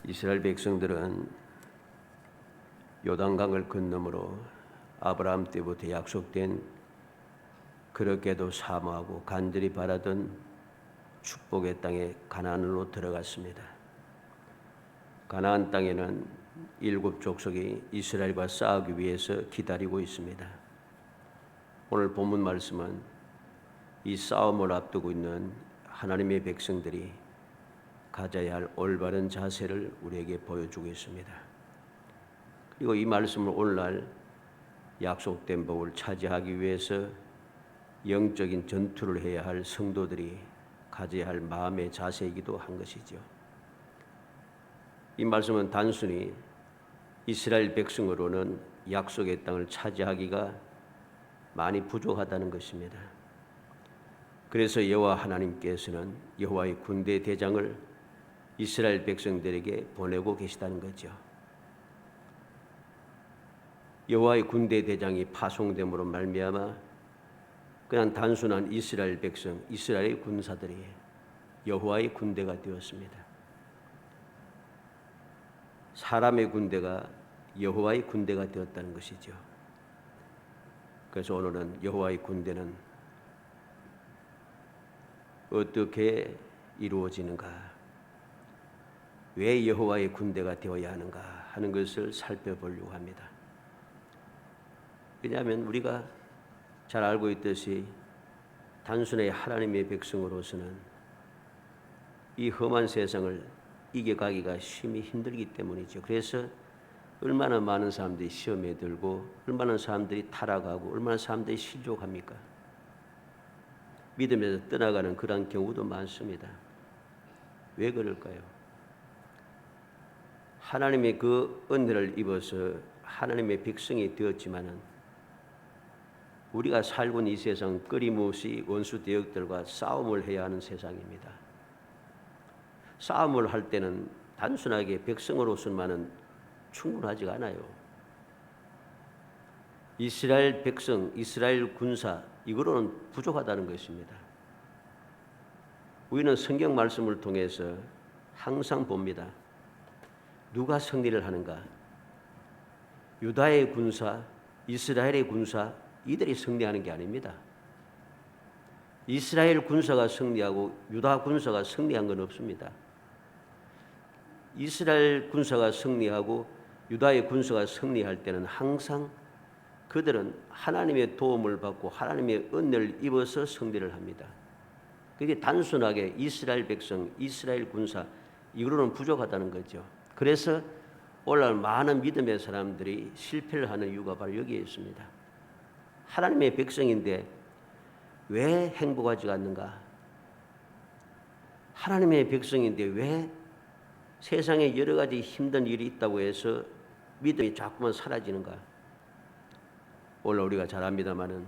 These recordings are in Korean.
이스라엘 백성들은 요단강을 건너므로 아브라함 때부터 약속된 그렇게도 사모하고 간절히 바라던 축복의 땅에 가나안으로 들어갔습니다. 가나안 땅에는 7 족속이 이스라엘과 싸우기 위해서 기다리고 있습니다. 오늘 본문 말씀은 이 싸움을 앞두고 있는 하나님의 백성들이 가져야 할 올바른 자세를 우리에게 보여주고 있습니다. 그리고 이 말씀을 오늘날 약속된 복을 차지하기 위해서 영적인 전투를 해야 할 성도들이 가져야 할 마음의 자세이기도 한 것이죠. 이 말씀은 단순히 이스라엘 백성으로는 약속의 땅을 차지하기가 많이 부족하다는 것입니다. 그래서 여호와 하나님께서는 여호와의 군대 대장을 이스라엘 백성들에게 보내고 계시다는 거죠. 여호와의 군대 대장이 파송됨으로 말미암아 그냥 단순한 이스라엘 백성, 이스라엘의 군사들이 여호와의 군대가 되었습니다. 사람의 군대가 여호와의 군대가 되었다는 것이죠. 그래서 오늘은 여호와의 군대는 어떻게 이루어지는가, 왜 여호와의 군대가 되어야 하는가 하는 것을 살펴보려고 합니다. 왜냐하면 우리가 잘 알고 있듯이 단순히 하나님의 백성으로서는 이 험한 세상을 이겨가기가 심히 힘들기 때문이죠. 그래서 얼마나 많은 사람들이 시험에 들고 얼마나 사람들이 타락하고 얼마나 사람들이 실족합니까? 믿음에서 떠나가는 그런 경우도 많습니다. 왜 그럴까요? 하나님의 그 은혜를 입어서 하나님의 백성이 되었지만은 우리가 살고 있는 이 세상 끊임없이 원수 대역들과 싸움을 해야 하는 세상입니다. 싸움을 할 때는 단순하게 백성으로서만은 충분하지가 않아요. 이스라엘 백성, 이스라엘 군사 이거로는 부족하다는 것입니다. 우리는 성경 말씀을 통해서 항상 봅니다. 누가 승리를 하는가? 유다의 군사, 이스라엘의 군사 이들이 승리하는 게 아닙니다. 이스라엘 군사가 승리하고 유다 군사가 승리한 건 없습니다. 이스라엘 군사가 승리하고 유다의 군사가 승리할 때는 항상 그들은 하나님의 도움을 받고 하나님의 은혜를 입어서 승리를 합니다. 그게 단순하게 이스라엘 백성, 이스라엘 군사 이거로는 부족하다는 거죠. 그래서 오늘날 많은 믿음의 사람들이 실패를 하는 이유가 바로 여기에 있습니다. 하나님의 백성인데 왜 행복하지 않는가? 하나님의 백성인데 왜 세상에 여러 가지 힘든 일이 있다고 해서 믿음이 자꾸만 사라지는가? 오늘 우리가 잘 압니다마는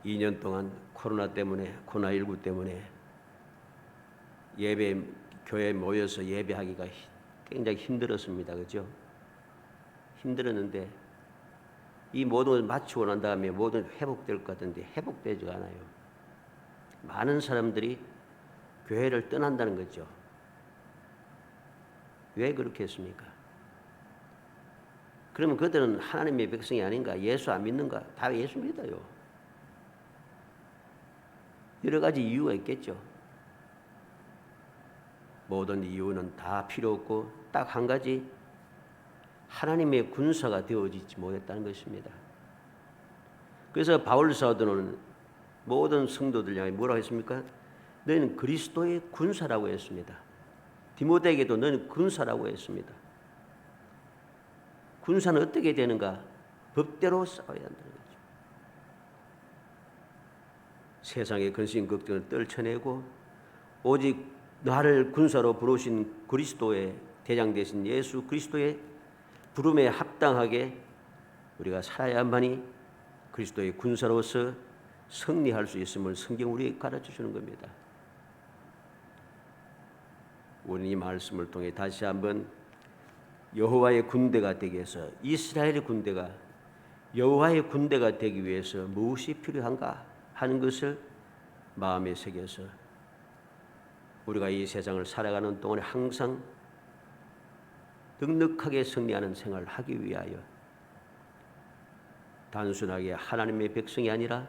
2년 동안 코로나19 때문에 교회에 모여서 예배하기가 굉장히 힘들었습니다. 그죠? 힘들었는데 이 모든 것을 마치고 난 다음에 모든 회복될 것 같은데 회복되지가 않아요. 많은 사람들이 교회를 떠난다는 거죠. 왜 그렇게 했습니까? 그러면 그들은 하나님의 백성이 아닌가? 예수 안 믿는가? 다 예수 믿어요. 여러 가지 이유가 있겠죠. 모든 이유는 다 필요 없고 딱 한 가지, 하나님의 군사가 되어지지 못했다는 것입니다. 그래서 바울 사도는 모든 성도들 향해 뭐라고 했습니까? 너희는 그리스도의 군사라고 했습니다. 디모데에게도 너희는 군사라고 했습니다. 군사는 어떻게 되는가? 법대로 싸워야 한다는 거죠. 세상의 근심 걱정을 떨쳐내고 오직 나를 군사로 부르신 그리스도의 대장 되신 예수 그리스도의 부름에 합당하게 우리가 살아야만이 그리스도의 군사로서 승리할 수 있음을 성경 우리에게 가르쳐 주는 겁니다. 우리는 이 말씀을 통해 다시 한번 여호와의 군대가 되기 위해서, 이스라엘의 군대가 여호와의 군대가 되기 위해서 무엇이 필요한가 하는 것을 마음에 새겨서 우리가 이 세상을 살아가는 동안에 항상 넉넉하게 승리하는 생활을 하기 위하여 단순하게 하나님의 백성이 아니라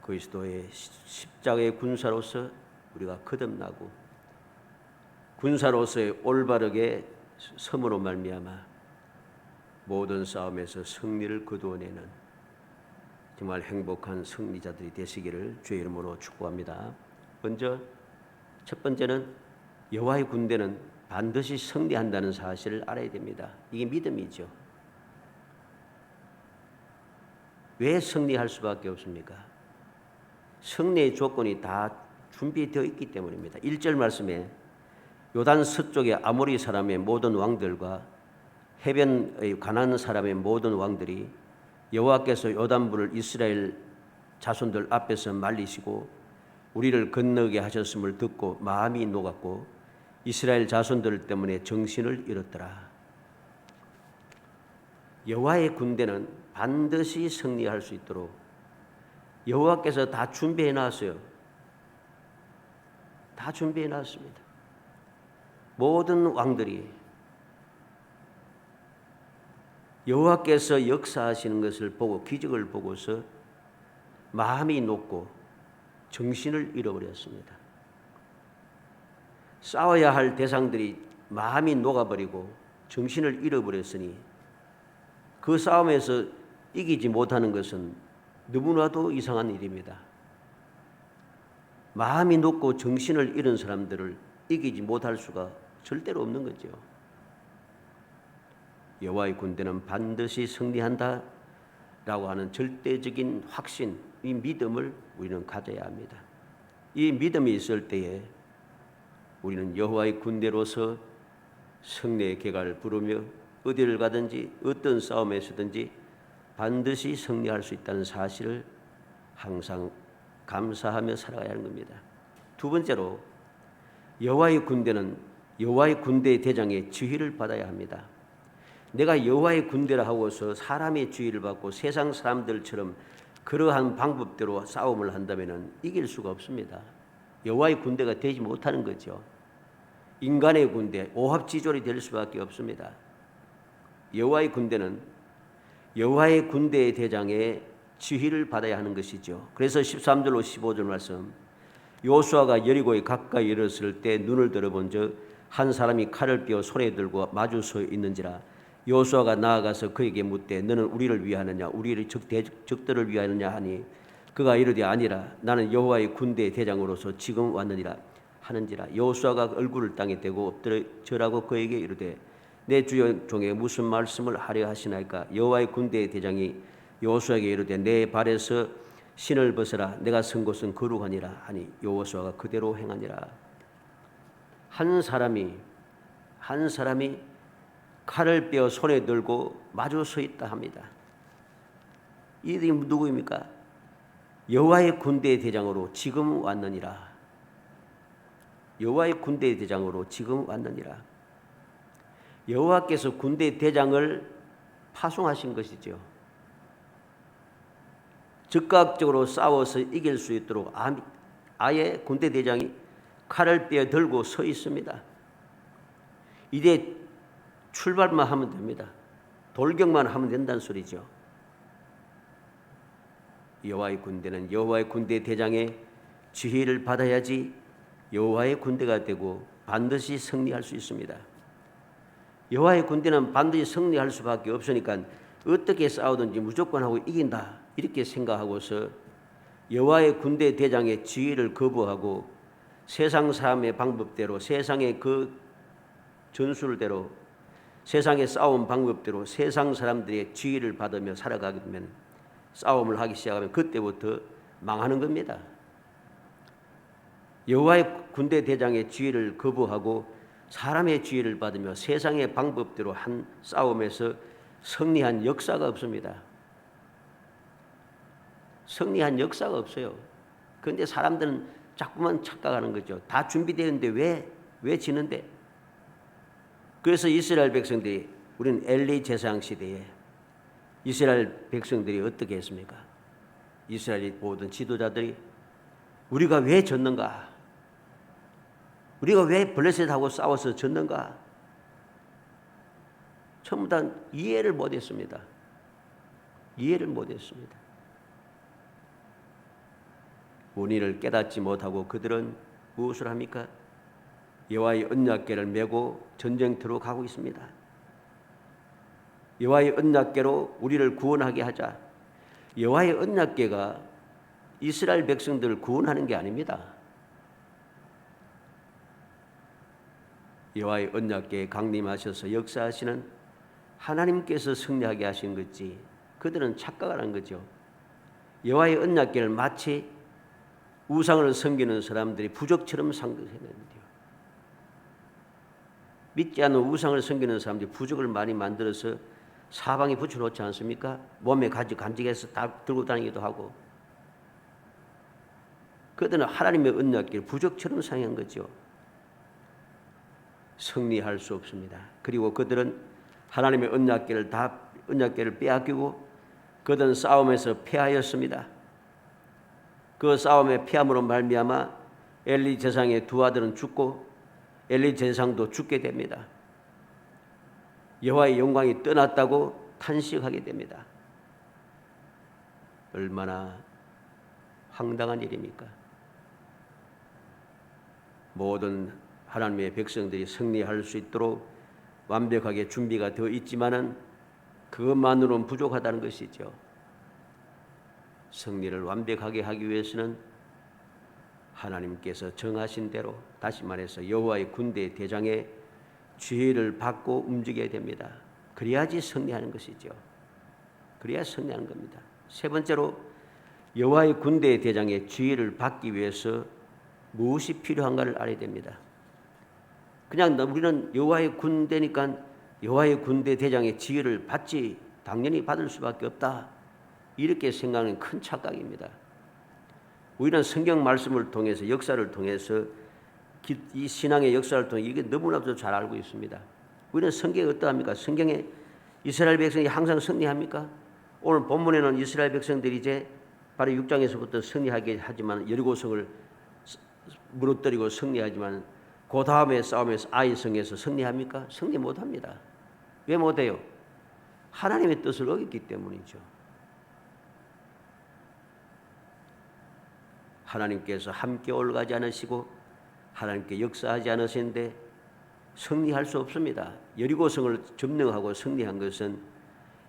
그리스도의 십자가의 군사로서 우리가 거듭나고 군사로서의 올바르게 섬으로 말미암아 모든 싸움에서 승리를 거두어내는 정말 행복한 승리자들이 되시기를 주의 이름으로 축복합니다. 먼저 첫 번째는 여호와의 군대는 반드시 승리한다는 사실을 알아야 됩니다. 이게 믿음이죠. 왜 승리할 수밖에 없습니까? 승리의 조건이 다 준비되어 있기 때문입니다. 1절 말씀에 요단 서쪽의 아모리 사람의 모든 왕들과 해변의 가나안 사람의 모든 왕들이 여호와께서 요단불을 이스라엘 자손들 앞에서 말리시고 우리를 건너게 하셨음을 듣고 마음이 녹았고 이스라엘 자손들 때문에 정신을 잃었더라. 여호와의 군대는 반드시 승리할 수 있도록 여호와께서 다 준비해 놨어요. 다 준비해 놨습니다. 모든 왕들이 여호와께서 역사하시는 것을 보고 기적을 보고서 마음이 녹고 정신을 잃어버렸습니다. 싸워야 할 대상들이 마음이 녹아버리고 정신을 잃어버렸으니 그 싸움에서 이기지 못하는 것은 너무나도 이상한 일입니다. 마음이 녹고 정신을 잃은 사람들을 이기지 못할 수가 절대로 없는 거죠. 여호와의 군대는 반드시 승리한다 라고 하는 절대적인 확신, 이 믿음을 우리는 가져야 합니다. 이 믿음이 있을 때에 우리는 여호와의 군대로서 승리의 개가를 부르며 어디를 가든지 어떤 싸움에서든지 반드시 승리할 수 있다는 사실을 항상 감사하며 살아가야 하는 겁니다. 두 번째로 여호와의 군대는 여호와의 군대의 대장의 지휘를 받아야 합니다. 내가 여호와의 군대라 하고서 사람의 지휘를 받고 세상 사람들처럼 그러한 방법대로 싸움을 한다면 이길 수가 없습니다. 여호와의 군대가 되지 못하는 거죠. 인간의 군대, 오합지졸이 될 수밖에 없습니다. 여호와의 군대는 여호와의 군대의 대장의 지휘를 받아야 하는 것이죠. 그래서 13절로 15절 말씀, 여호수아가 여리고에 가까이 이르렀을 때 눈을 들어본즉 한 사람이 칼을 떼어 손에 들고 마주 서 있는지라. 여호수아가 나아가서 그에게 묻되 너는 우리를 위하느냐 우리의 적들을 위하느냐 하니 그가 이르되 아니라 나는 여호와의 군대의 대장으로서 지금 왔느니라 하는지라. 여호수아가 얼굴을 땅에 대고 엎드려 절하고 그에게 이르되 내 주여 종에 무슨 말씀을 하려 하시나이까. 여호와의 군대의 대장이 여호수아에게 이르되 내 발에서 신을 벗어라 내가 선 곳은 거룩하니라 하니 여호수아가 그대로 행하니라. 한 사람이 칼을 빼어 손에 들고 마주 서 있다 합니다. 이들이 누구입니까? 여호와의 군대의 대장으로 지금 왔느니라. 여호와의 군대의 대장으로 지금 왔느니라. 여호와께서 군대 대장을 파송하신 것이죠. 즉각적으로 싸워서 이길 수 있도록 아예 군대 대장이 칼을 빼어 들고 서 있습니다. 이제 출발만 하면 됩니다. 돌격만 하면 된다는 소리죠. 여호와의 군대는 여호와의 군대 대장의 지휘를 받아야지 여호와의 군대가 되고 반드시 승리할 수 있습니다. 여호와의 군대는 반드시 승리할 수밖에 없으니까 어떻게 싸우든지 무조건 하고 이긴다 이렇게 생각하고서 여호와의 군대 대장의 지휘를 거부하고 세상 사람의 방법대로 세상의 그 전술대로 세상의 싸움 방법대로 세상 사람들의 지휘를 받으며 살아가게 되면 싸움을 하기 시작하면 그때부터 망하는 겁니다. 여호와의 군대 대장의 지휘를 거부하고 사람의 지휘를 받으며 세상의 방법대로 한 싸움에서 승리한 역사가 없습니다. 승리한 역사가 없어요. 그런데 사람들은 자꾸만 착각하는 거죠. 다 준비되는데 왜 지는데? 그래서 이스라엘 백성들이 우리는 엘리 제사장 시대에 이스라엘 백성들이 어떻게 했습니까? 이스라엘 모든 지도자들이 우리가 왜 졌는가? 우리가 왜 블레셋하고 싸워서 졌는가? 전부 다 이해를 못했습니다. 이해를 못했습니다. 원인을 깨닫지 못하고 그들은 무엇을 합니까? 여호와의 언약궤를 메고 전쟁터로 가고 있습니다. 여호와의 언약궤로 우리를 구원하게 하자. 여호와의 언약궤가 이스라엘 백성들을 구원하는 게 아닙니다. 여호와의 언약궤에 강림하셔서 역사하시는 하나님께서 승리하게 하신 거지 그들은 착각을 한 거죠. 여호와의 언약궤를 마치 우상을 섬기는 사람들이 부적처럼 상대했는데요. 믿지 않는 우상을 섬기는 사람들이 부적을 많이 만들어서 사방에 붙여놓지 않습니까? 몸에 간직해서 다 들고 다니기도 하고. 그들은 하나님의 언약궤를 부적처럼 사용한 거죠. 승리할 수 없습니다. 그리고 그들은 하나님의 언약궤를 빼앗기고 그들은 싸움에서 패하였습니다. 그 싸움에 패함으로 말미암아 엘리 제사장의 두 아들은 죽고 엘리 제사장도 죽게 됩니다. 여호와의 영광이 떠났다고 탄식하게 됩니다. 얼마나 황당한 일입니까? 모든 하나님의 백성들이 승리할 수 있도록 완벽하게 준비가 되어 있지만은 그것만으로는 부족하다는 것이죠. 승리를 완벽하게 하기 위해서는 하나님께서 정하신 대로 다시 말해서 여호와의 군대 대장의 지휘를 받고 움직여야 됩니다. 그래야지 승리하는 것이죠. 그래야 승리하는 겁니다. 세 번째로 여호와의 군대 대장의 지휘를 받기 위해서 무엇이 필요한가를 알아야 됩니다. 그냥 우리는 여호와의 군대니까 여호와의 군대 대장의 지휘를 받지 당연히 받을 수밖에 없다. 이렇게 생각하는 큰 착각입니다. 우리는 성경 말씀을 통해서 역사를 통해서 이 신앙의 역사를 통해 이게 너무나도 잘 알고 있습니다. 우리는 성경이 어떠합니까? 성경에 이스라엘 백성이 항상 승리합니까? 오늘 본문에는 이스라엘 백성들이 이제 바로 6장에서부터 승리하게 하지만 여리고성을 무너뜨리고 승리하지만 그 다음에 싸움에서 아이성에서 승리합니까? 승리 못합니다. 왜 못해요? 하나님의 뜻을 어겼기 때문이죠. 하나님께서 함께 올라가지 않으시고 하나님께 역사하지 않으시는데 승리할 수 없습니다. 여리고성을 점령하고 승리한 것은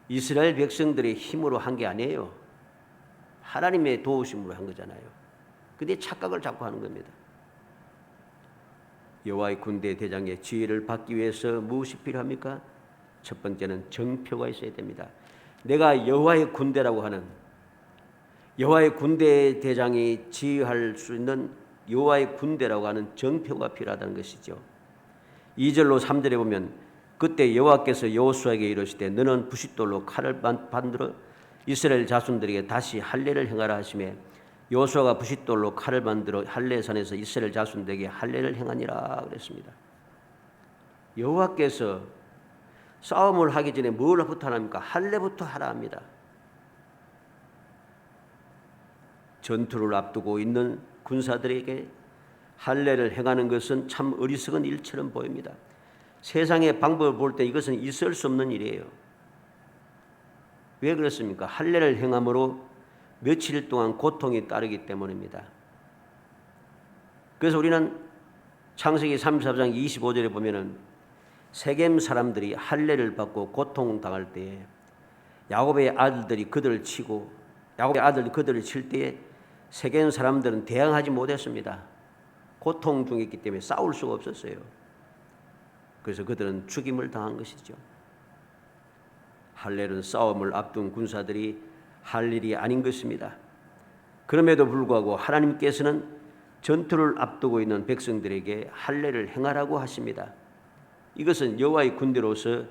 이스라엘 백성들의 힘으로 한 게 아니에요. 하나님의 도우심으로 한 거잖아요. 근데 착각을 자꾸 하는 겁니다. 여호와의 군대 대장의 지휘를 받기 위해서 무엇이 필요합니까? 첫 번째는 정표가 있어야 됩니다. 내가 여호와의 군대라고 하는 여호와의 군대 대장이 지휘할 수 있는 여호와의 군대라고 하는 정표가 필요하다는 것이죠. 2절로 3절에 보면 그때 여호와께서 여호수아에게 이르시되 너는 부싯돌로 칼을 만들어 이스라엘 자손들에게 다시 할례를 행하라 하시매 여호수아가 부싯돌로 칼을 만들어 할례산에서 이스라엘 자손들에게 할례를 행하니라 그랬습니다. 여호와께서 싸움을 하기 전에 뭘부터 하랍니까? 할례부터 하라 합니다. 전투를 앞두고 있는 군사들에게 할례를 행하는 것은 참 어리석은 일처럼 보입니다. 세상의 방법을 볼 때 이것은 있을 수 없는 일이에요. 왜 그렇습니까? 할례를 행함으로 며칠 동안 고통이 따르기 때문입니다. 그래서 우리는 창세기 34장 25절에 보면은 세겜 사람들이 할례를 받고 고통당할 때에 야곱의 아들들이 그들을 치고 야곱의 아들이 그들을 칠 때에 세겜 사람들은 대항하지 못했습니다. 고통 중에 있기 때문에 싸울 수가 없었어요. 그래서 그들은 죽임을 당한 것이죠. 할례는 싸움을 앞둔 군사들이 할 일이 아닌 것입니다. 그럼에도 불구하고 하나님께서는 전투를 앞두고 있는 백성들에게 할례를 행하라고 하십니다. 이것은 여호와의 군대로서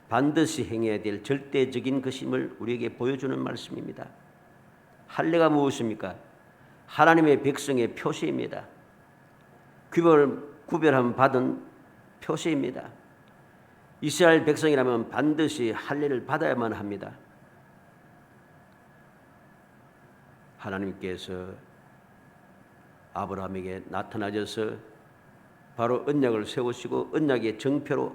반드시 행해야 될 절대적인 것임을 우리에게 보여주는 말씀입니다. 할례가 무엇입니까? 하나님의 백성의 표시입니다. 구별함 받은 표시입니다. 이스라엘 백성이라면 반드시 할례를 받아야만 합니다. 하나님께서 아브라함에게 나타나셔서 바로 언약을 세우시고 언약의 정표로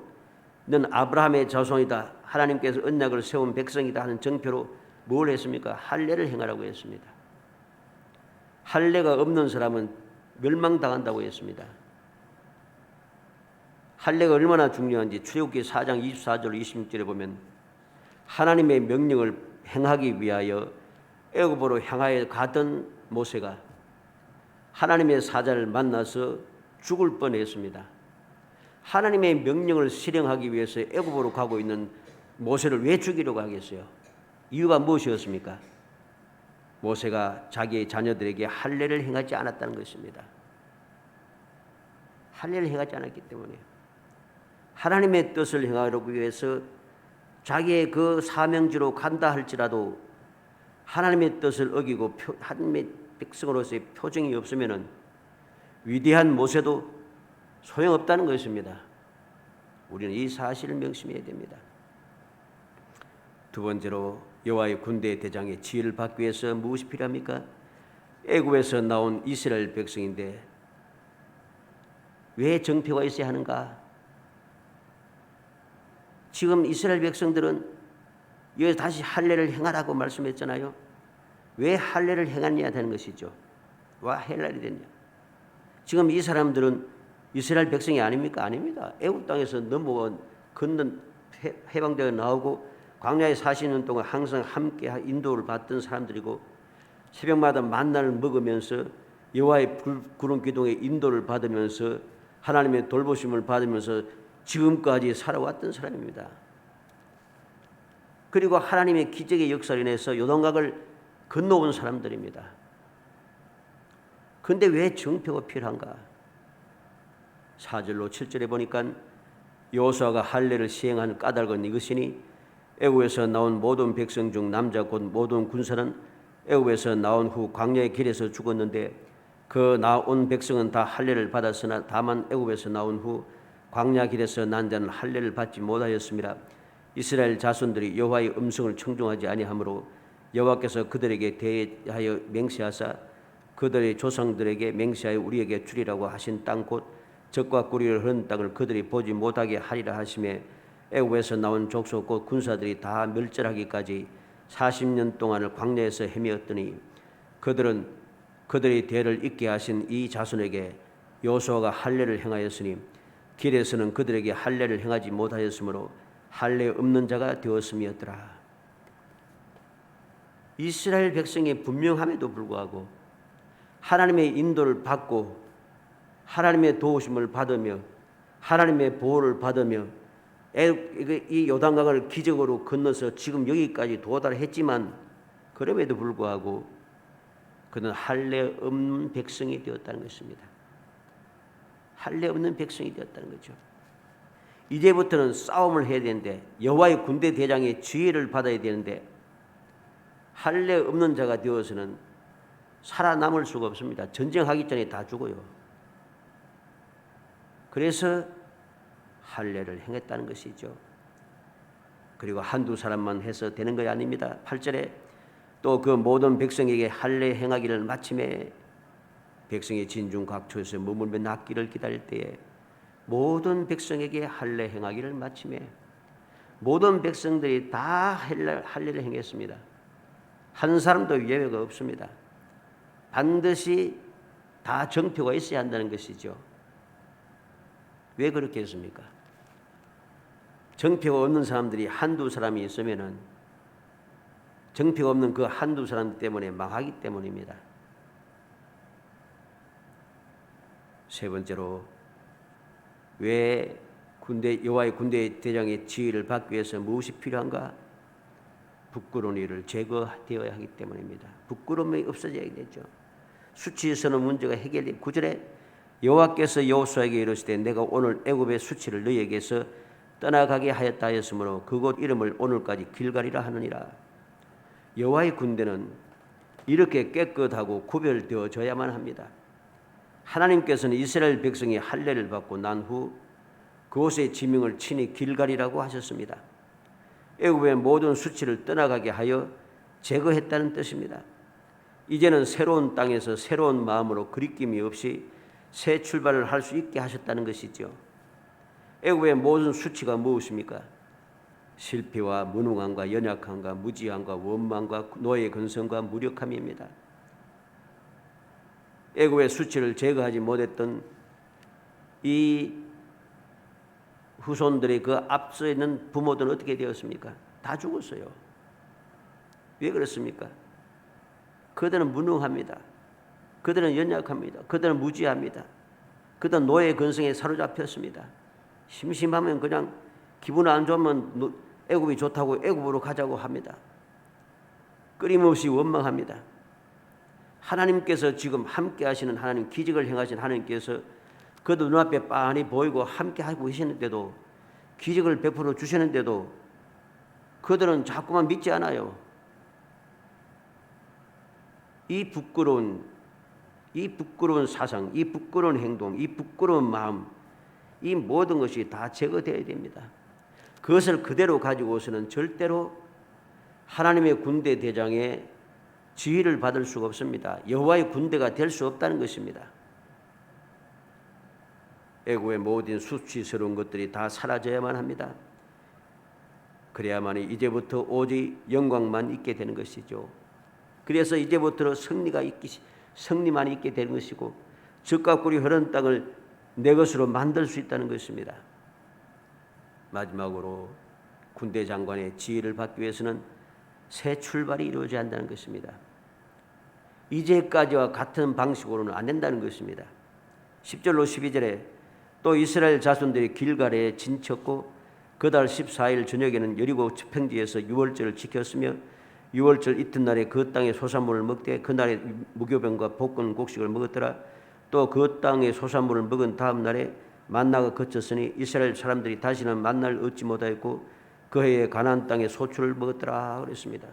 너는 아브라함의 자손이다, 하나님께서 언약을 세운 백성이다 하는 정표로 뭘 했습니까? 할례를 행하라고 했습니다. 할례가 없는 사람은 멸망당한다고 했습니다. 할례가 얼마나 중요한지 출애굽기 4장 24절 26절에 보면 하나님의 명령을 행하기 위하여 애굽으로 향하여 가던 모세가 하나님의 사자를 만나서 죽을 뻔했습니다. 하나님의 명령을 실행하기 위해서 애굽으로 가고 있는 모세를 왜 죽이려고 하겠어요? 이유가 무엇이었습니까? 모세가 자기의 자녀들에게 할례를 행하지 않았다는 것입니다. 할례를 행하지 않았기 때문에 하나님의 뜻을 행하려고 위해서 자기의 그 사명지로 간다 할지라도 하나님의 뜻을 어기고 하나님의 백성으로서의 표정이 없으면은 위대한 모세도 소용없다는 것입니다. 우리는 이 사실을 명심해야 됩니다. 두 번째로 여호와의 군대 대장의 지휘를 받기 위해서 무엇이 필요합니까? 애굽에서 나온 이스라엘 백성인데 왜 정표가 있어야 하는가? 지금 이스라엘 백성들은 여기 다시 할례를 행하라고 말씀했잖아요. 왜 할례를 행하냐 되는 것이죠. 왜 할례를 됐냐? 지금 이 사람들은 이스라엘 백성이 아닙니까? 아닙니다. 애굽 땅에서 건넌 해방되어 나오고 광야에 40년 동안 항상 함께 인도를 받던 사람들이고 새벽마다 만나를 먹으면서 여호와의 구름 기둥의 인도를 받으면서 하나님의 돌보심을 받으면서 지금까지 살아왔던 사람입니다. 그리고 하나님의 기적의 역사로 인해서 요단강을 건너온 사람들입니다. 그런데 왜 정표가 필요한가? 4절로 7절에 보니까 여호수아가 할례를 시행한 까닭은 이것이니 애굽에서 나온 모든 백성 중 남자 곧 모든 군사는 애굽에서 나온 후 광야의 길에서 죽었는데 그 나온 백성은 다 할례를 받았으나 다만 애굽에서 나온 후 광야 길에서 난 자는 할례를 받지 못하였습니다. 이스라엘 자손들이 여호와의 음성을 청종하지 아니하므로 여호와께서 그들에게 대하여 맹세하사 그들의 조상들에게 맹세하여 우리에게 주리라고 하신 땅 곧 젖과 꿀이 흐르는 땅을 그들이 보지 못하게 하리라 하시매 애굽에서 나온 족속 곧 군사들이 다 멸절하기까지 40년 동안을 광야에서 헤매었더니 그들은 그들의 대를 잇게 하신 이 자손에게 여호수아가 할례를 행하였으니 길에서는 그들에게 할례를 행하지 못하였으므로 할례 없는 자가 되었음이었더라. 이스라엘 백성의 분명함에도 불구하고 하나님의 인도를 받고 하나님의 도우심을 받으며 하나님의 보호를 받으며 이 요단강을 기적으로 건너서 지금 여기까지 도달했지만 그럼에도 불구하고 그는 할례 없는 백성이 되었다는 것입니다. 할례 없는 백성이 되었다는 거죠. 이제부터는 싸움을 해야 되는데 여호와의 군대 대장의 지휘를 받아야 되는데 할례 없는 자가 되어서는 살아남을 수가 없습니다. 전쟁하기 전에 다 죽어요. 그래서 할례를 행했다는 것이죠. 그리고 한두 사람만 해서 되는 것이 아닙니다. 8절에 또 그 모든 백성에게 할례 행하기를 마침에 백성의 진중 각처에서 머물며 낫기를 기다릴 때에 모든 백성에게 할례 행하기를 마침에 모든 백성들이 다 할례를 행했습니다. 한 사람도 예외가 없습니다. 반드시 다 정표가 있어야 한다는 것이죠. 왜 그렇게 했습니까? 정표가 없는 사람들이 한두 사람이 있으면은 정표가 없는 그 한두 사람 때문에 망하기 때문입니다. 세 번째로 왜 여호와의 군대 대장의 지휘를 받기 위해서 무엇이 필요한가? 부끄러운 일을 제거되어야 하기 때문입니다. 부끄러움이 없어져야 되죠. 수치에서는 문제가 해결돼. 9절에 여호와께서 여호수아에게 이르시되 내가 오늘 애굽의 수치를 너희에게서 떠나가게 하였다 하였으므로 그곳 이름을 오늘까지 길갈이라 하느니라. 여호와의 군대는 이렇게 깨끗하고 구별되어져야만 합니다. 하나님께서는 이스라엘 백성이 할례를 받고 난 후 그곳의 지명을 친히 길갈이라고 하셨습니다. 애굽의 모든 수치를 떠나가게 하여 제거했다는 뜻입니다. 이제는 새로운 땅에서 새로운 마음으로 그리낌이 없이 새 출발을 할 수 있게 하셨다는 것이죠. 애굽의 모든 수치가 무엇입니까? 실패와 무능함과 연약함과 무지함과 원망과 노예 근성과 무력함입니다. 애굽의 수치를 제거하지 못했던 이 후손들의 그 앞서 있는 부모들은 어떻게 되었습니까? 다 죽었어요. 왜 그렇습니까? 그들은 무능합니다. 그들은 연약합니다. 그들은 무지합니다. 그들은 노예 근성에 사로잡혔습니다. 심심하면 그냥 기분 안 좋으면 애굽이 좋다고 애굽으로 가자고 합니다. 끊임없이 원망합니다. 하나님께서 지금 함께 하시는 하나님, 기적을 행하신 하나님께서 그들 눈앞에 빤히 보이고 함께 하고 계시는데도, 기적을 베풀어 주시는데도 그들은 자꾸만 믿지 않아요. 이 부끄러운 사상, 이 부끄러운 행동, 이 부끄러운 마음, 이 모든 것이 다 제거되어야 됩니다. 그것을 그대로 가지고서는 절대로 하나님의 군대 대장의 지휘를 받을 수가 없습니다. 여호와의 군대가 될 수 없다는 것입니다. 애굽의 모든 수치스러운 것들이 다 사라져야만 합니다. 그래야만 이제부터 오직 영광만 있게 되는 것이죠. 그래서 이제부터 승리만 있게 되는 것이고, 젖과 꿀이 흐르는 땅을 내 것으로 만들 수 있다는 것입니다. 마지막으로 군대 장관의 지휘를 받기 위해서는 새 출발이 이루어져야 한다는 것입니다. 이제까지와 같은 방식으로는 안 된다는 것입니다. 10절로 12절에 또 이스라엘 자손들이 길갈에 진쳤고 그 달 14일 저녁에는 여리고 평지에서 유월절을 지켰으며 유월절 이튿날에 그 땅의 소산물을 먹되 그날에 무교병과 볶은 곡식을 먹었더라. 또 그 땅의 소산물을 먹은 다음 날에 만나가 그쳤으니 이스라엘 사람들이 다시는 만나를 얻지 못하였고 그 해에 가나안 땅의 소출을 먹었더라 그랬습니다.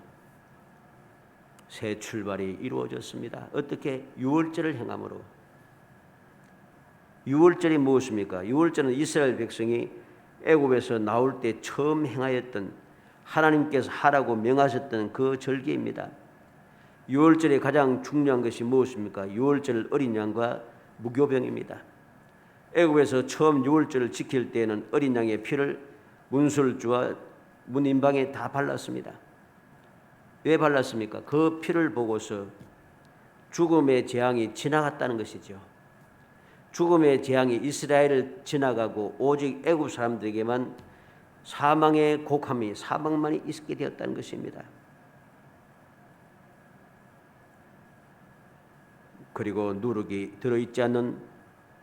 새 출발이 이루어졌습니다. 어떻게? 유월절을 행함으로. 유월절이 무엇입니까? 유월절은 이스라엘 백성이 애굽에서 나올 때 처음 행하였던, 하나님께서 하라고 명하셨던 그 절기입니다. 유월절의 가장 중요한 것이 무엇입니까? 유월절 어린 양과 무교병입니다. 애굽에서 처음 유월절을 지킬 때에는 어린 양의 피를 문설주와 문인방에 다 발랐습니다. 왜 발랐습니까? 그 피를 보고서 죽음의 재앙이 지나갔다는 것이죠. 죽음의 재앙이 이스라엘을 지나가고 오직 애굽 사람들에게만 사망의 곡함이, 사망만이 있게 되었다는 것입니다. 그리고 누룩이 들어있지 않는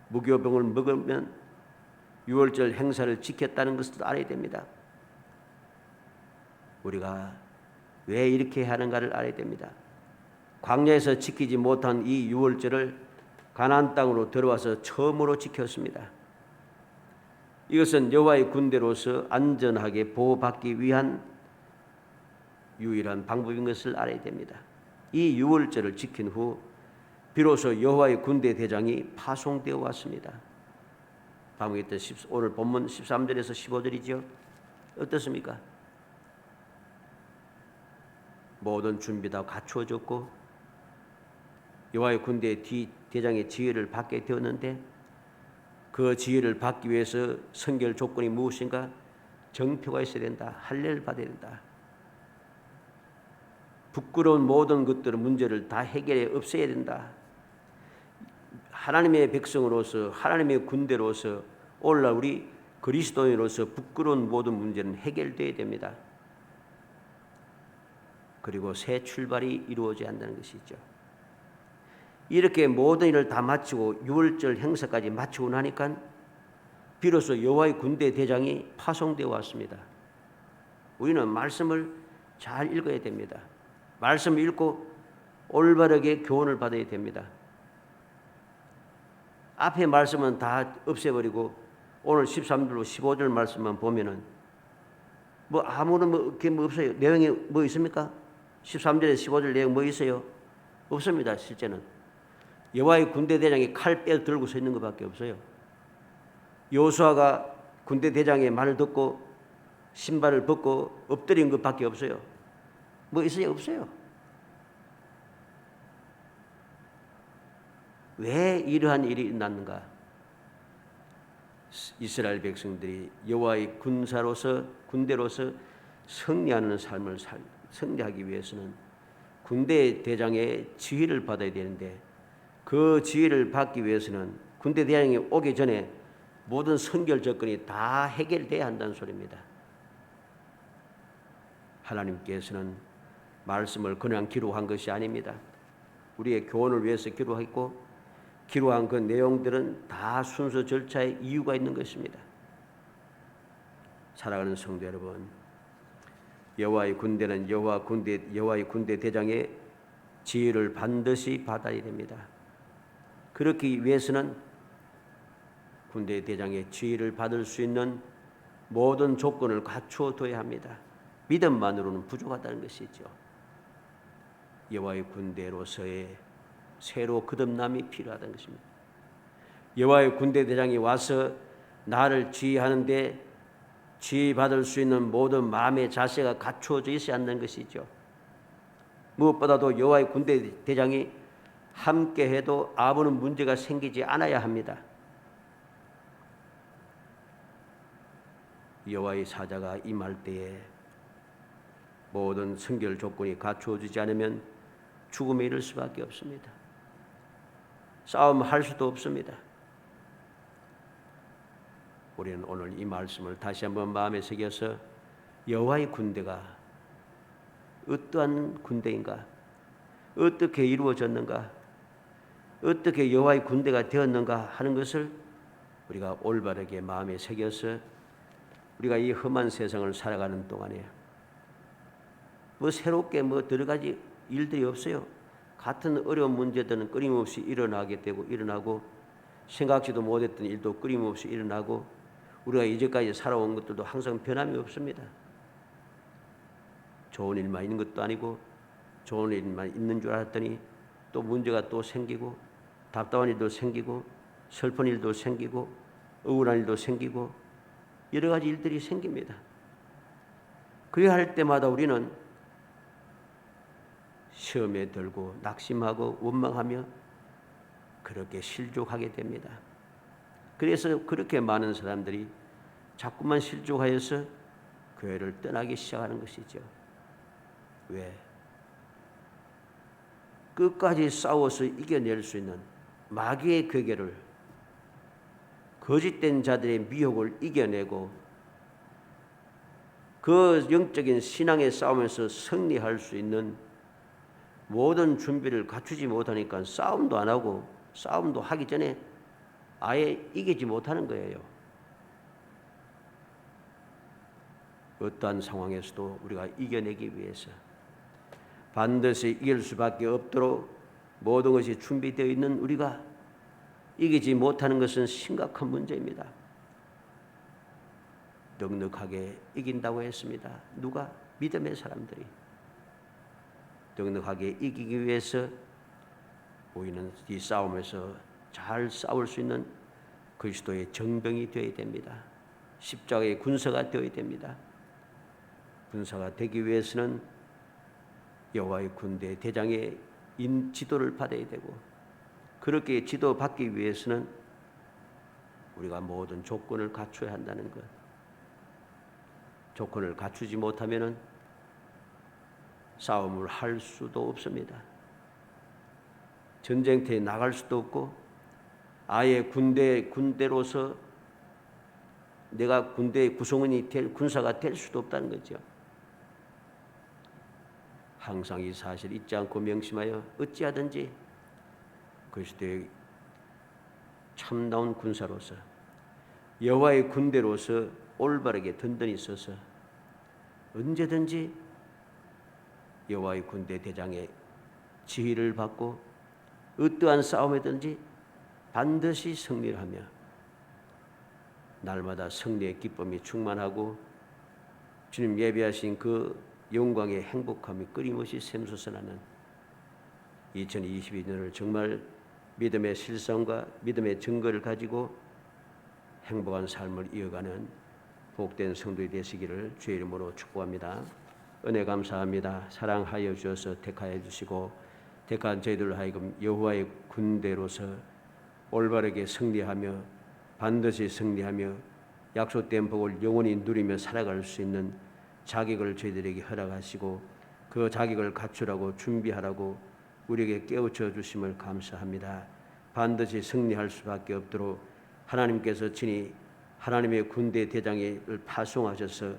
무교병을 먹으면 유월절 행사를 지켰다는 것을 알아야 됩니다. 우리가 왜 이렇게 하는가를 알아야 됩니다. 광야에서 지키지 못한 이 유월절을 가나안 땅으로 들어와서 처음으로 지켰습니다. 이것은 여호와의 군대로서 안전하게 보호받기 위한 유일한 방법인 것을 알아야 됩니다. 이 유월절을 지킨 후 비로소 여호와의 군대 대장이 파송되어 왔습니다. 방금 오늘 본문 13절에서 15절이죠. 어떻습니까? 모든 준비 다 갖추어졌고 여호와의 군대 대장의 지휘를 받게 되었는데, 그 지휘를 받기 위해서 선결 조건이 무엇인가? 정표가 있어야 된다. 할례를 받아야 된다. 부끄러운 모든 것들의 문제를 다 해결해 없애야 된다. 하나님의 백성으로서, 하나님의 군대로서 오늘날 우리 그리스도인으로서 부끄러운 모든 문제는 해결되어야 됩니다. 그리고 새 출발이 이루어져야 한다는 것이죠. 이렇게 모든 일을 다 마치고 유월절 행사까지 마치고 나니까 비로소 여호와의 군대 대장이 파송되어 왔습니다. 우리는 말씀을 잘 읽어야 됩니다. 말씀을 읽고 올바르게 교훈을 받아야 됩니다. 앞에 말씀은 다 없애버리고 오늘 13절로 15절 말씀만 보면은 아무런 뭐 없어요. 내용이 뭐 있습니까? 13절에 15절 내용 뭐 있어요? 없습니다. 실제는 여호와의 군대 대장이 칼 빼 들고 서 있는 것밖에 없어요. 여호수아가 군대 대장의 말을 듣고 신발을 벗고 엎드린 것밖에 없어요. 뭐 있어요? 없어요. 왜 이러한 일이 일어났는가? 이스라엘 백성들이 여호와의 군대로서 승리하는 삶을 승리하기 위해서는 군대 대장의 지휘를 받아야 되는데, 그 지휘를 받기 위해서는 군대 대장이 오기 전에 모든 선결 조건이 다 해결돼야 한다는 소리입니다. 하나님께서는 말씀을 그냥 기록한 것이 아닙니다. 우리의 교훈을 위해서 기록했고, 기록한 그 내용들은 다 순서 절차에 이유가 있는 것입니다. 사랑하는 성도 여러분, 여호와의 군대는 여호와의 군대 대장의 지휘를 반드시 받아야 됩니다. 그렇기 위해서는 군대 대장의 지휘를 받을 수 있는 모든 조건을 갖추어둬야 합니다. 믿음만으로는 부족하다는 것이죠. 여호와의 군대로서의 새로 거듭남이 필요하다는 것입니다. 여호와의 군대 대장이 와서 나를 지휘하는데 지휘받을 수 있는 모든 마음의 자세가 갖추어져 있어야 한다는 것이죠. 무엇보다도 여호와의 군대 대장이 함께해도 아무런 문제가 생기지 않아야 합니다. 여호와의 사자가 임할 때에 모든 성결 조건이 갖추어지지 않으면 죽음에 이를 수밖에 없습니다. 싸움할 수도 없습니다. 우리는 오늘 이 말씀을 다시 한번 마음에 새겨서 여호와의 군대가 어떠한 군대인가, 어떻게 이루어졌는가, 어떻게 여호와의 군대가 되었는가 하는 것을 우리가 올바르게 마음에 새겨서 우리가 이 험한 세상을 살아가는 동안에 새롭게 여러 가지 일들이 없어요. 같은 어려운 문제들은 끊임없이 일어나고 생각지도 못했던 일도 끊임없이 일어나고 우리가 이제까지 살아온 것들도 항상 변함이 없습니다. 좋은 일만 있는 것도 아니고 좋은 일만 있는 줄 알았더니 또 문제가 또 생기고 답답한 일도 생기고 슬픈 일도 생기고 억울한 일도 생기고 여러 가지 일들이 생깁니다. 그래야 할 때마다 우리는 시험에 들고 낙심하고 원망하며 그렇게 실족하게 됩니다. 그래서 그렇게 많은 사람들이 자꾸만 실족하여서 교회를 떠나기 시작하는 것이죠. 왜? 끝까지 싸워서 이겨낼 수 있는 마귀의 괴계를, 거짓된 자들의 미혹을 이겨내고 그 영적인 신앙의 싸움에서 승리할 수 있는 모든 준비를 갖추지 못하니까 싸움도 안 하고 싸움도 하기 전에 아예 이기지 못하는 거예요. 어떠한 상황에서도 우리가 이겨내기 위해서 반드시 이길 수밖에 없도록 모든 것이 준비되어 있는 우리가 이기지 못하는 것은 심각한 문제입니다. 넉넉하게 이긴다고 했습니다. 누가? 믿음의 사람들이. 넉넉하게 이기기 위해서 우리는 이 싸움에서 잘 싸울 수 있는 그리스도의 정병이 되어야 됩니다. 십자가의 군사가 되어야 됩니다. 군사가 되기 위해서는 여호와의 군대 대장의 지도를 받아야 되고, 그렇게 지도받기 위해서는 우리가 모든 조건을 갖춰야 한다는 것. 조건을 갖추지 못하면은 싸움을 할 수도 없습니다. 전쟁터에 나갈 수도 없고 아예 군대로서 내가 군대의 구성원이 될 군사가 될 수도 없다는 거죠. 항상 이 사실 잊지 않고 명심하여 어찌하든지 그리스도의 참다운 군사로서 여호와의 군대로서 올바르게 든든히 서서 언제든지 여호와의 군대 대장의 지휘를 받고 어떠한 싸움이든지 반드시 승리를 하며 날마다 승리의 기쁨이 충만하고 주님 예비하신 그 영광의 행복함이 끊임없이 샘솟아나는 2022년을 정말 믿음의 실상과 믿음의 증거를 가지고 행복한 삶을 이어가는 복된 성도이 되시기를 주의 이름으로 축복합니다. 은혜 감사합니다. 사랑하여 주셔서 택하여 주시고 택한 저희들 하여금 여호와의 군대로서 올바르게 승리하며 반드시 승리하며 약속된 복을 영원히 누리며 살아갈 수 있는 자격을 저희들에게 허락하시고 그 자격을 갖추라고 준비하라고 우리에게 깨우쳐 주심을 감사합니다. 반드시 승리할 수밖에 없도록 하나님께서 친히 하나님의 군대 대장을 파송하셔서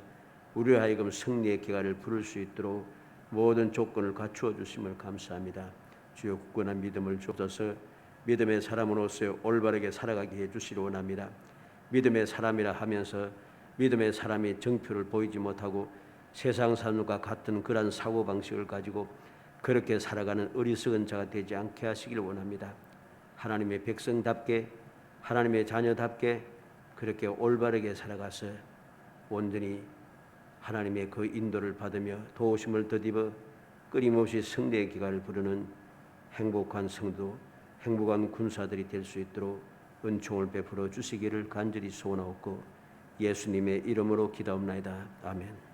우리로 하여금 승리의 기가를 부를 수 있도록 모든 조건을 갖추어 주심을 감사합니다. 주여 굳건한 믿음을 주옵소서. 믿음의 사람으로서 올바르게 살아가게 해주시기 원합니다. 믿음의 사람이라 하면서 믿음의 사람이 정표를 보이지 못하고 세상 사람과 같은 그러한 사고방식을 가지고 그렇게 살아가는 어리석은 자가 되지 않게 하시기를 원합니다. 하나님의 백성답게 하나님의 자녀답게 그렇게 올바르게 살아가서 온전히 하나님의 그 인도를 받으며 도우심을 더입어 끊임없이 승리의 기가를 부르는 행복한 성도, 행복한 군사들이 될 수 있도록 은총을 베풀어 주시기를 간절히 소원하옵고 예수님의 이름으로 기도합나이다. 아멘.